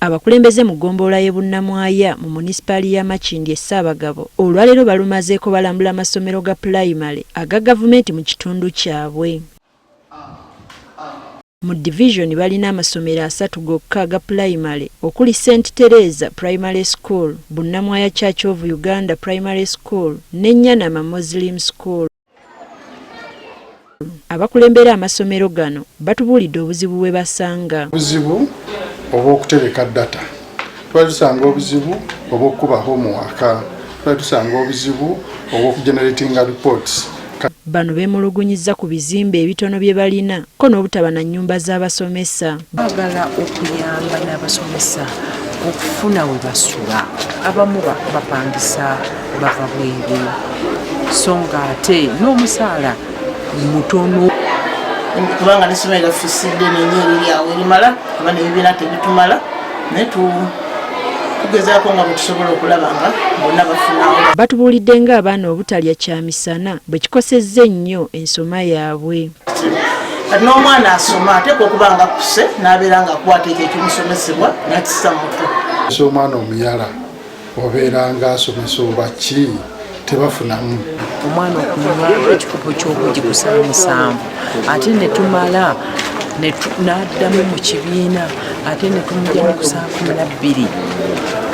Abakulembeze mu ggombolola y'e Bunnamwaya mu munisipaali ya Makindye Ssaabagabo olwaleero balumazeeko balambula amasomero ga pulayimale aga gavumenti mu kitundu kyabwe. Mu divisioni balina amasomero 3 gokka aga pulayimale okuli St. Teresa Primary School, Bunnamwaya Church of Uganda Primary School ne Nyanama Muslim School. Abakulembera amasomero gano batubuulidde obuzibu bwe basanga. Obuzibu obw'okutereka data, twatusanga obuzibu obw'okuba homework, twatusanga obuzibu obw'okugeneratinga reports. Bano beemulugunyiza ku bizimbe ebitono bye balina ko n'obutaba na nnyumba z'abasomesa. Baagala okuyamba n'abasomesa okufuna we basula. Abamu bapangisa bava bweru so ng'ate n'omusaala mutono. Kubanga n'essomero lyaffe sidde n'enyeeri lyawe erimala kuba n'ebibiina tebitumala naye tugezaako nga bwe tusobola okulaba nga bonna bafunawo. Batubuulidde ng'abaana obutalya kyamisana bwe kikosezza ennyo ensoma yaabwe. Kati n'omwana asoma ateekwa okuba nga akuse n'abeera ng'akwata ekyo ekimusomesebwa n'akissa mu mutwe. So omwana omuyala obeera ng'asomesa oba ki tebafunamu. Omwana okunywa ekikopo ky'obugi kusala 7 ate ne tumala n'addamu mu kibiina ate ne tumugyamu ku 12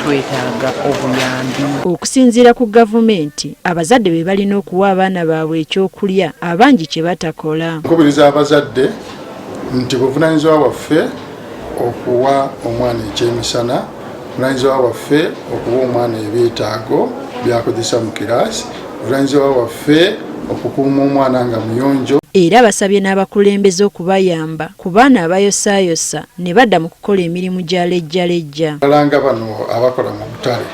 twetaaga obuyambi. Okusinziira ku gavumenti abazadde be balina okuwa abaana baabwe ekyokulya abangi kye batakola. Nkubiriza abazadde nti buvunaanyizibwa bwaffe okuwa omwana ekyemisana, buvunaanyizibwa bwaffe okuwa omwana ebyetaago byakozesa mu kiraasi, buvunaanyizibwa bwaffe okukuuma omwana nga muyonjo. Era basabye n'abakulembeze okubayamba ku baana abayosaayosa ne badda mu kukola emirimu gya lejjalejja. Balanga bano abakola mu butale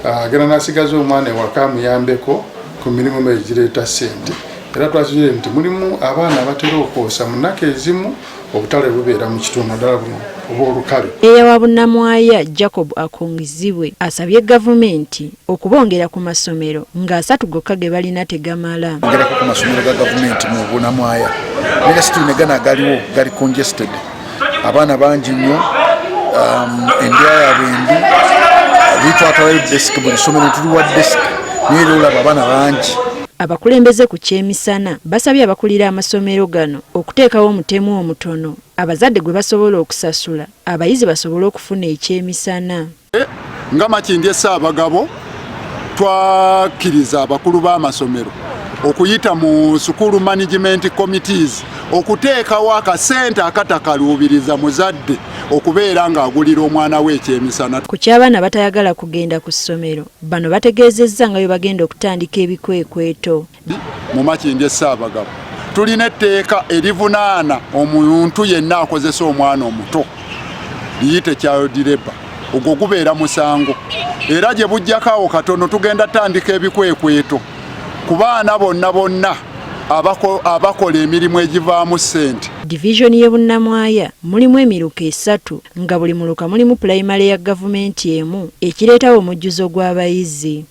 agenda n'asigaza omwana ewaka amuyambeko ku mirimu egireeta ssente. Era twasubire nti mulimu abaana abatera okwosa mu nnaku ezimu obutale bubeera mu kitundu ddala buno obw'olukale. Eya wa Bunnamwaya Jacob Akongizibwe asabye gavumenti okubongera ku masomero nga 3 gokka ge balina tegamala. Ongerako ku masomero ga gavumenti mu Bunnamwaya naye situni gana galiwo gali congested, abaana bangi nnyo, endya yaabwe mbi, bitwatalayo desk buli ssomero tuliwa desk naye olaba abaana bangi. Abakulembeze ku kyemisana basabye abakulira amasomero gano okuteekawo omutemu omutono abazadde gwe basobola okusasula abayizi basobole okufuna ekyemisana. Nga Makindye Ssaabagabo twakkiriza abakulu b'amasomero okuyita mu school management committees okuteekawo akasente akatakaluubiriza muzadde okubeera ng'agulira omwana we ekyemisana. Ku ky'abaana batayagala kugenda ku ssomero bano bategeezezza nga bwe bagenda okutandika ebikwekweto. Mu Makindye Ssaabagabo tulina etteeka erivunaana omuntu yenna akozesa omwana omuto liyite child labor, ogwo gubeera musango. Era gye bujjakaawo katono tugenda tandika ebikwekweto ku baana bonna abakola emirimu egivaamu ssente. Divisioni y'e Bunnamwaya mulimu emiruka 3 nga buli muluka mulimu pulayimale ya gavumenti emu ekireetawo omujjuzo gw'abayizi.